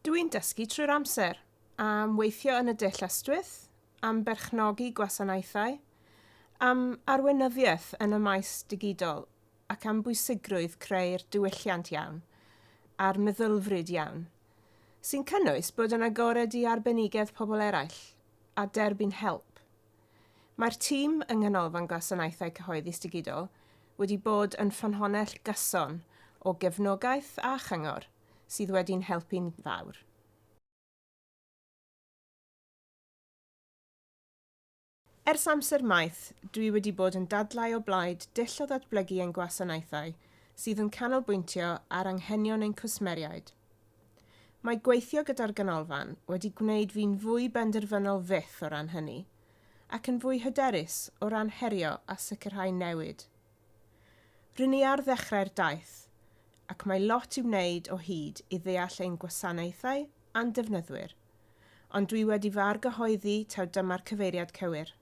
Dwi'n dysgu trwy'r amser am weithio yn y dull ystwyth, am berchnogi gwasanaethau, am arweinyddiaeth yn y maes digidol ac am bwysigrwydd creu'r diwylliant iawn a'r meddylfryd iawn, sy'n cynnwys bod yn agored i arbenigedd pobl eraill a derbyn help. Mae'r tîm yng Canolfan Gwasanaethau Cyhoeddus Digidol wedi bod yn ffynhonnell gyson o gefnogaeth a chyngor sydd wedi'n helpu'n fawr. Ers amser maith, dwi wedi bod yn dadlau o blaid dull o ddatblygu ein gwasanaethau sydd yn canolbwyntio ar anghenion ein cwsmeriaid. Mae gweithio gyda'r ganolfan wedi gwneud fi'n fwy benderfynol fyth o ran hynny, ac yn fwy hyderus o ran herio a sicrhau newid. Rydyn ni ar ddechrau'r daith, ac mae lot i'w wneud o hyd i ddeall ein gwasanaethau a'n defnyddwyr, ond dwi wedi fy argyhoeddi taw dyma'r cyfeiriad cywir.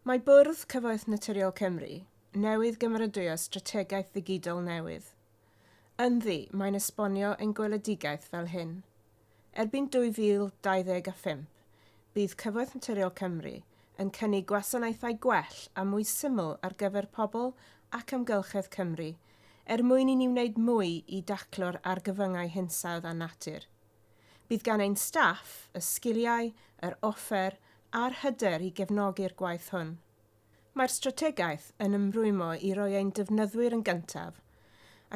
Mae Bwrdd Cyfoeth Naturiol Cymru newydd gymeradwyo strategaeth ddigidol newydd. Ynddi, mae'n esbonio ein gweledigaeth fel hyn. Erbyn 2025, bydd Cyfoeth Naturiol Cymru yn cynnig gwasanaethau gwell a mwy syml ar gyfer pobl ac amgylchedd Cymru, mwyn i ni wneud mwy i daclo'r argyfyngau hinsawdd a natur. Bydd gan ein staff y sgiliau, yr offer a'r hyder i gefnogi'r gwaith hwn. Mae'r strategaeth yn ymrwymo i roi ein defnyddwyr yn gyntaf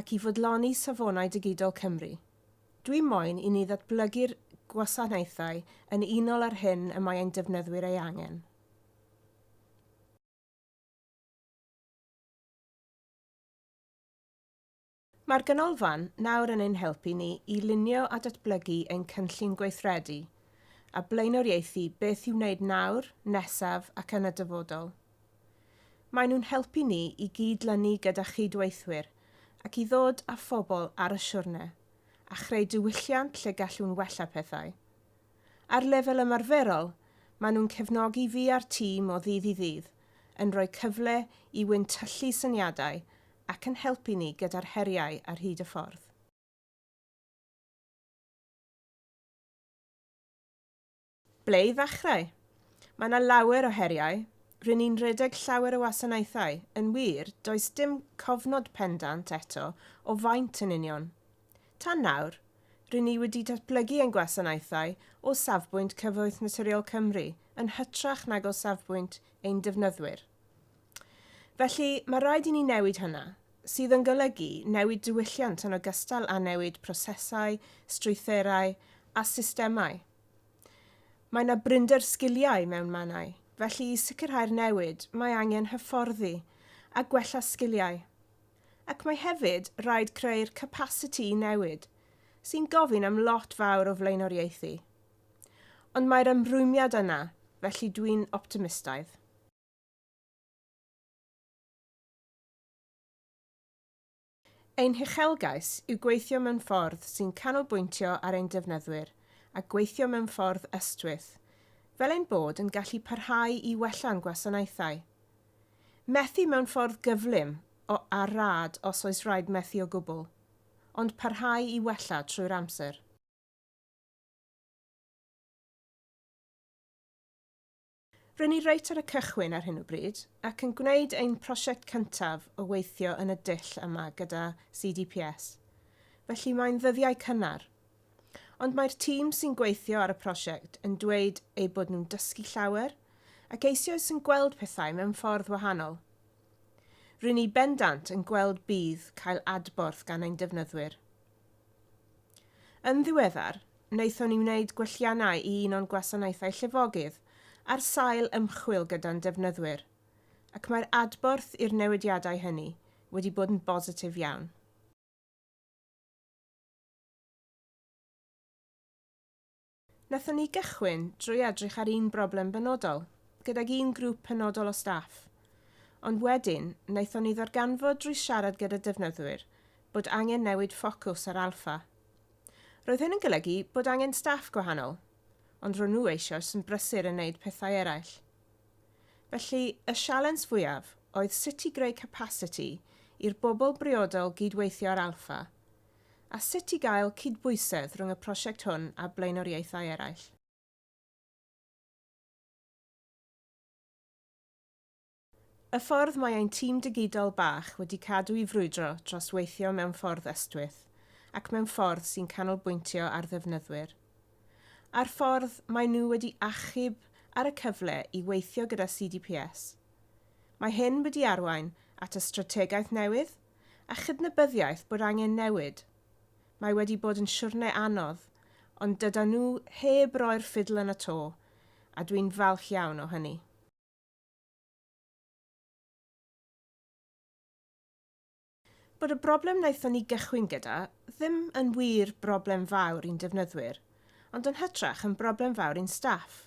ac i fodloni safonau digidol Cymru. Dwi moyn i ni ddatblygu'r gwasanaethau yn unol ar hyn y mae ein defnyddwyr ei angen. Mae'r ganolfan nawr yn ein helpu ni i lunio a datblygu ein cynllun gweithredu a blaenoriaethu beth i'w wneud nawr, nesaf ac yn y dyfodol. Maen nhw'n helpu ni i gydlynu gyda chydweithwyr ac i ddod â phobl ar y siwrne a chreu diwylliant lle gallwn wella pethau. Ar lefel ymarferol, maen nhw'n cefnogi fi a'r tîm o ddydd i ddydd, yn rhoi cyfle i wyntyllu syniadau ac yn helpu ni gyda'r heriau ar hyd y ffordd. Ble i ddechrau? Mae yna lawer o heriau. Rydyn ni'n rhedeg llawer o wasanaethau. Yn wir, does dim cofnod pendant eto o faint yn union. Tan nawr, rydyn ni wedi datblygu ein gwasanaethau o safbwynt Cyfoeth Naturiol Cymru yn hytrach nag o safbwynt ein defnyddwyr. Felly, mae rhaid i ni newid hynna, sydd yn golygu newid diwylliant yn ogystal â newid prosesau, strwythurau a systemau. Mae yna brynder sgiliau mewn mannau, felly i sicrhau'r newid mae angen hyfforddi a gwella sgiliau. Ac mae hefyd rhaid creu'r capacity i newid, sy'n gofyn am lot fawr o flaenoriaethu. Ond mae'r ymrwymiad yna, felly dwi'n optimistaidd. Ein hichelgais yw gweithio mewn ffordd sy'n canolbwyntio ar ein defnyddwyr a gweithio mewn ffordd ystwyth, fel ein bod yn gallu parhau i wella'n gwasanaethau. Methu mewn ffordd gyflym a rad os oes rhaid methu o gwbl, ond parhau i wella trwy'r amser. Rydyn ni reit ar y cychwyn ar hyn o bryd ac yn gwneud ein prosiect cyntaf o weithio yn y dull yma gyda CDPS, felly mae'n ddyddiau cynnar. Ond mae'r tîm sy'n gweithio ar y prosiect yn dweud eu bod nhw'n dysgu llawer ac eisoes yn gweld pethau mewn ffordd wahanol. Rydyn ni bendant yn gweld bydd cael adborth gan ein defnyddwyr. Yn ddiweddar, wnaethon ni wneud gwelliannau i un o'n gwasanaethau llifogydd ar sail ymchwil gyda'n defnyddwyr, ac mae'r adborth i'r newidiadau hynny wedi bod yn bositif iawn. Nathon ni gychwyn drwy edrych ar un broblem benodol, gydag un grŵp penodol o staff. Ond wedyn, wnaethon ni ddarganfod drwy siarad gyda defnyddwyr bod angen newid ffocws ar alffa. Roedd hyn yn golygu bod angen staff gwahanol, ond ro'n nhw eisoes yn brysur yn wneud pethau eraill. Felly, y sialens fwyaf oedd sut i greu capacity i'r bobl briodol gydweithio ar alffa, a sut i gael cydbwysedd rhwng y prosiect hwn a blaenoriaethau eraill. Y ffordd mae ein tîm digidol bach wedi cadw i frwydro dros weithio mewn ffordd ystwyth, ac mewn ffordd sy'n canolbwyntio ar ddefnyddwyr. A'r ffordd mae nhw wedi achub ar y cyfle i weithio gyda CDPS. Mae hyn wedi arwain at y strategaeth newydd a chydnabyddiaeth bod angen newid. Mae wedi bod yn siwrne anodd, ond dyda nhw heb roi'r ffidl yn y to, a dwi'n falch iawn o hynny. Bod y broblem wnaethon ni gychwyn gyda ddim yn wir broblem fawr i'n defnyddwyr, ond yn hytrach yn broblem fawr i'n staff.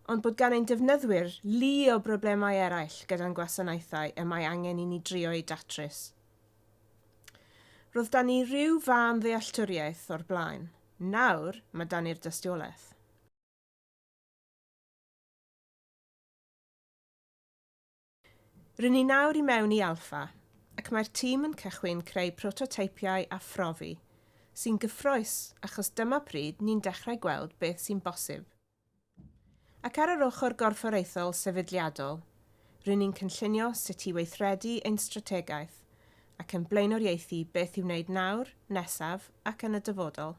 Ond bod gan ein defnyddwyr lu o broblemau eraill gyda'n gwasanaethau y mae angen i ni drio i datrys. Roedd da ni rhyw fan ddealltwriaeth o'r blaen. Nawr mae da ni'r dystiolaeth. Rydyn ni nawr i mewn i alffa, ac mae'r tîm yn cychwyn creu prototeipiau a phrofi, sy'n gyffrous achos dyma pryd ni'n dechrau gweld beth sy'n bosib. Ac ar yr ochr gorfforaethol sefydliadol, rydyn ni'n cynllunio sut i weithredu ein strategaeth ac yn blaenoriaethu beth i'w wneud nawr, nesaf ac yn y dyfodol.